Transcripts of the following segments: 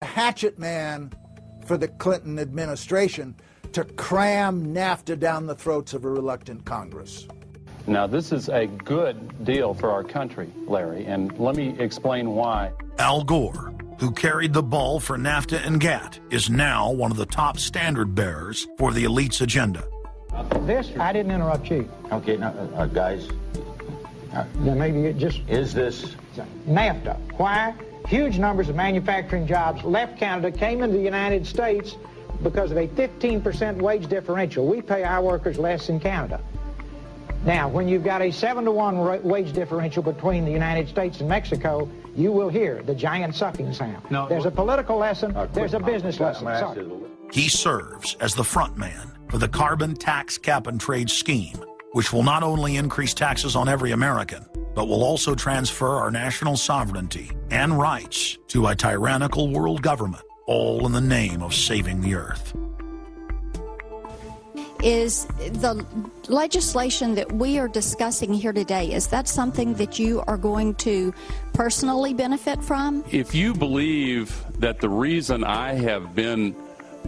hatchet man for the Clinton administration to cram NAFTA down the throats of a reluctant Congress. Now, this is a good deal for our country, Larry, and let me explain why. Al Gore, who carried the ball for NAFTA and GATT, is now one of the top standard bearers for the elite's agenda. I didn't interrupt you. Okay, now, guys. Then maybe it just... Is this... NAFTA. Why? Huge numbers of manufacturing jobs left Canada, came into the United States because of a 15% wage differential. We pay our workers less in Canada. Now, when you've got a 7-to-1 wage differential between the United States and Mexico, you will hear the giant sucking sound. No, there's a political lesson, there's a business lesson. Sorry. He serves as the front man for the carbon tax cap and trade scheme, which will not only increase taxes on every American, but will also transfer our national sovereignty and rights to a tyrannical world government, all in the name of saving the earth. Is the legislation that we are discussing here today, is that something that you are going to personally benefit from? If you believe that the reason I have been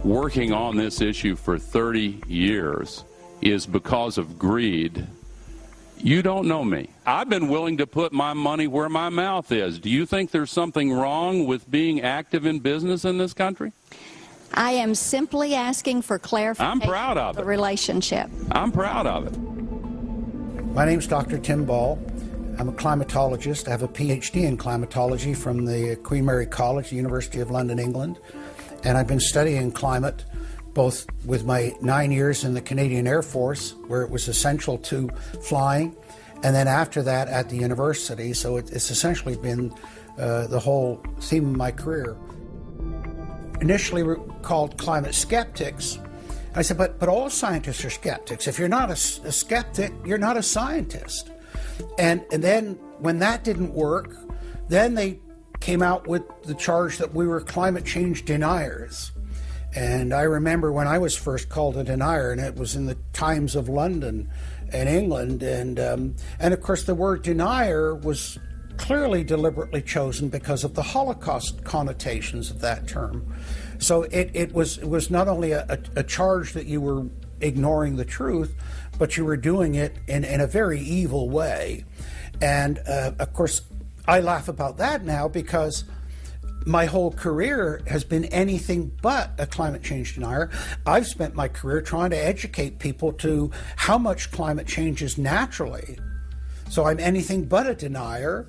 working on this issue for 30 years is because of greed, you don't know me. I've been willing to put my money where my mouth is. Do you think there's something wrong with being active in business in this country? I am simply asking for clarification. I'm proud of the it. Relationship. I'm proud of it. My name's Dr. Tim Ball. I'm a climatologist. I have a PhD in climatology from the Queen Mary College, the University of London, England. And I've been studying climate both with my 9 years in the Canadian Air Force, where it was essential to flying, and then after that at the university. So it's essentially been the whole theme of my career. Initially called climate skeptics. I said, but all scientists are skeptics. If you're not a skeptic, you're not a scientist. And then when that didn't work, then they came out with the charge that we were climate change deniers. And I remember when I was first called a denier, and it was in the Times of London and England, and of course the word denier was clearly deliberately chosen because of the Holocaust connotations of that term. So it was not only a charge that you were ignoring the truth, but you were doing it in a very evil way. And of course, I laugh about that now because my whole career has been anything but a climate change denier. I've spent my career trying to educate people to how much climate changes naturally. So I'm anything but a denier,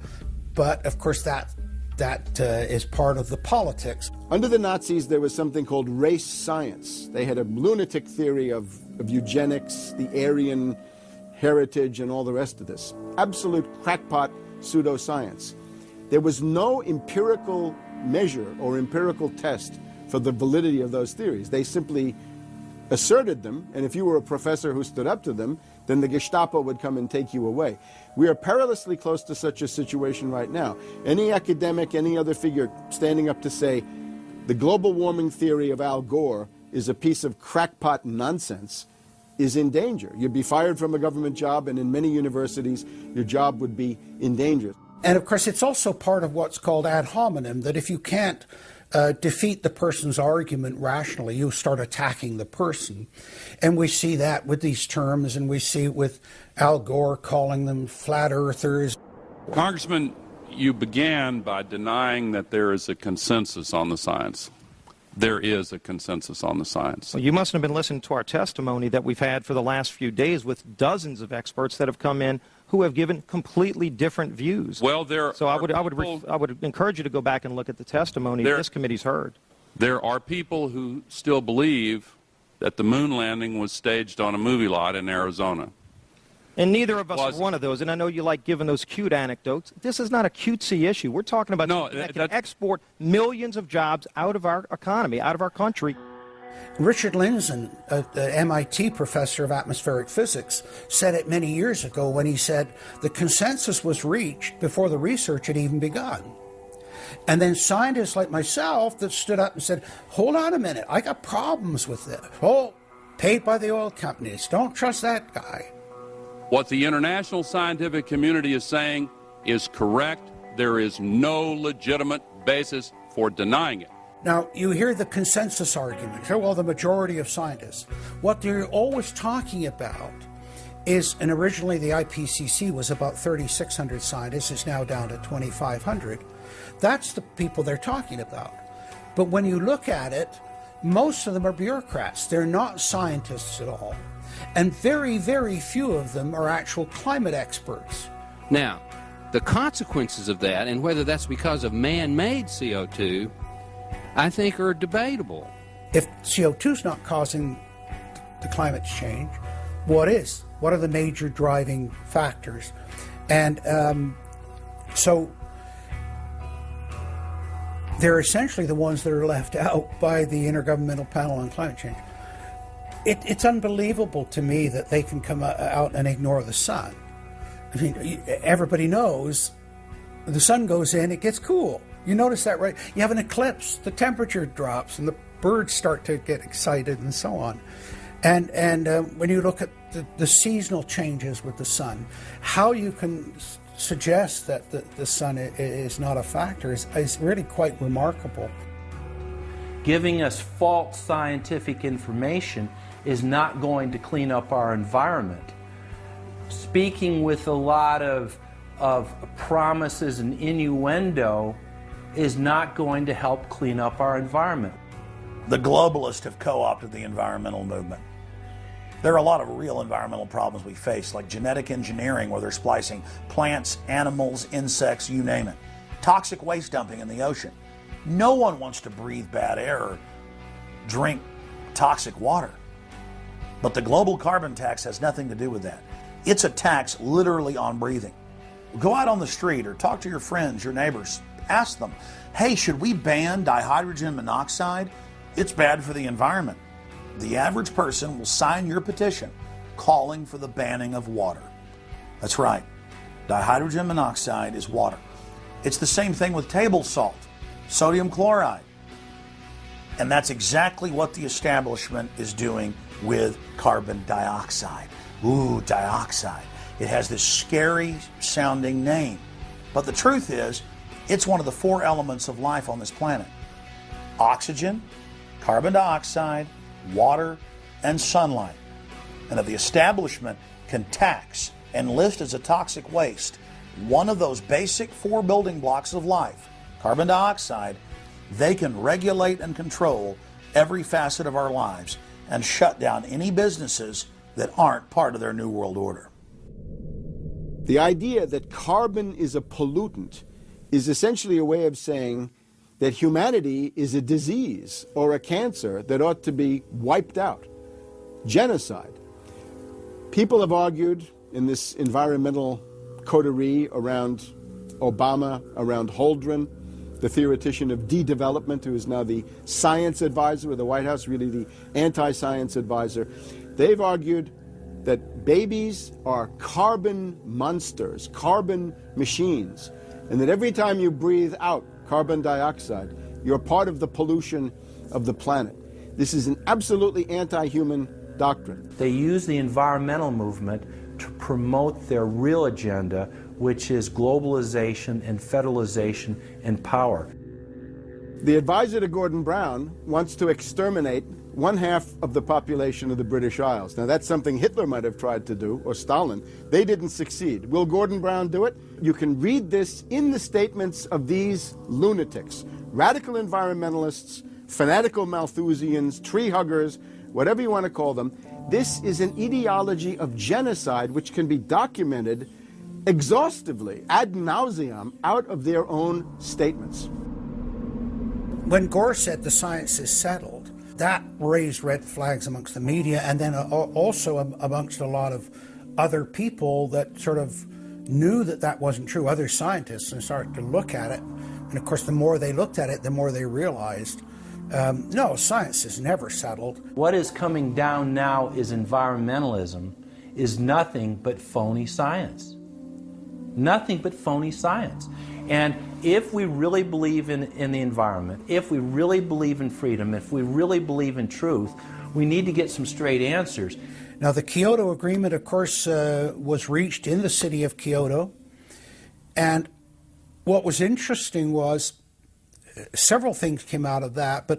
but of course that is part of the politics. Under the Nazis, there was something called race science. They had a lunatic theory of eugenics, the Aryan heritage, and all the rest of this. Absolute crackpot pseudoscience. There was no empirical measure or empirical test for the validity of those theories. They simply asserted them, and if you were a professor who stood up to them, then the Gestapo would come and take you away. We are perilously close to such a situation right now. Any academic, any other figure standing up to say the global warming theory of Al Gore is a piece of crackpot nonsense is in danger. You'd be fired from a government job, and in many universities, your job would be in danger. And of course, it's also part of what's called ad hominem, that if you can't defeat the person's argument rationally, you start attacking the person. And we see that with these terms, and we see it with Al Gore calling them flat earthers. Congressman, you began by denying that there is a consensus on the science. There is a consensus on the science. Well, you mustn't have been listening to our testimony that we've had for the last few days with dozens of experts that have come in who have given completely different views. Well, I would encourage you to go back and look at the testimony this committee's heard. There are people who still believe that the moon landing was staged on a movie lot in Arizona. And neither of us are one of those. And I know you like giving those cute anecdotes. This is not a cutesy issue. We're talking about something that can export millions of jobs out of our economy, out of our country. Richard Lindzen, an MIT professor of atmospheric physics, said it many years ago when he said the consensus was reached before the research had even begun. And then scientists like myself that stood up and said, hold on a minute, I got problems with this. Oh, paid by the oil companies. Don't trust that guy. What the international scientific community is saying is correct. There is no legitimate basis for denying it. Now, you hear the consensus argument. Well, the majority of scientists. What they're always talking about is, and originally the IPCC was about 3,600 scientists, it's now down to 2,500. That's the people they're talking about. But when you look at it, most of them are bureaucrats. They're not scientists at all. And very, very few of them are actual climate experts. Now, the consequences of that, and whether that's because of man-made CO2, I think are debatable. If CO2 is not causing the climate change, what is? What are the major driving factors? And so they're essentially the ones that are left out by the Intergovernmental Panel on Climate Change. It's unbelievable to me that they can come out and ignore the sun. I mean, everybody knows the sun goes in, it gets cool. You notice that, right? You have an eclipse, the temperature drops, and the birds start to get excited and so on. And when you look at the seasonal changes with the sun, how you can suggest that the sun is not a factor is really quite remarkable. Giving us false scientific information is not going to clean up our environment. Speaking with a lot of promises and innuendo is not going to help clean up our environment. The globalists have co-opted the environmental movement. There are a lot of real environmental problems we face, like genetic engineering, where they're splicing plants, animals, insects, you name it. Toxic waste dumping in the ocean. No one wants to breathe bad air or drink toxic water. But the global carbon tax has nothing to do with that. It's a tax literally on breathing. Go out on the street or talk to your friends, your neighbors. Ask them, hey, should we ban dihydrogen monoxide? It's bad for the environment. The average person will sign your petition calling for the banning of water. That's right. Dihydrogen monoxide is water. It's the same thing with table salt, sodium chloride. And that's exactly what the establishment is doing with carbon dioxide. Ooh, dioxide. It has this scary sounding name. But the truth is, it's one of the 4 elements of life on this planet. Oxygen, carbon dioxide, water, and sunlight. And if the establishment can tax and list as a toxic waste one of those basic 4 building blocks of life, carbon dioxide, they can regulate and control every facet of our lives and shut down any businesses that aren't part of their New World Order. The idea that carbon is a pollutant is essentially a way of saying that humanity is a disease or a cancer that ought to be wiped out. Genocide. People have argued in this environmental coterie around Obama, around Holdren, the theoretician of de-development, who is now the science advisor of the White House, really the anti-science advisor. They've argued that babies are carbon monsters, carbon machines, and that every time you breathe out carbon dioxide, you're part of the pollution of the planet. This is an absolutely anti-human doctrine. They use the environmental movement to promote their real agenda, which is globalization and federalization and power. The advisor to Gordon Brown wants to exterminate 1/2 of the population of the British Isles. Now that's something Hitler might have tried to do, or Stalin. They didn't succeed. Will Gordon Brown do it? You can read this in the statements of these lunatics, radical environmentalists, fanatical Malthusians, tree huggers, whatever you want to call them. This is an ideology of genocide which can be documented exhaustively, ad nauseum, out of their own statements. When Gore said the science is settled, that raised red flags amongst the media, and then also amongst a lot of other people that sort of knew that that wasn't true, other scientists, and started to look at it. And of course, the more they looked at it, the more they realized, no, science is never settled. What is coming down now is environmentalism, is nothing but phony science. Nothing but phony science. And if we really believe in the environment, if we really believe in freedom, if we really believe in truth, we need to get some straight answers. Now, the Kyoto Agreement, of course, was reached in the city of Kyoto. And what was interesting was several things came out of that, but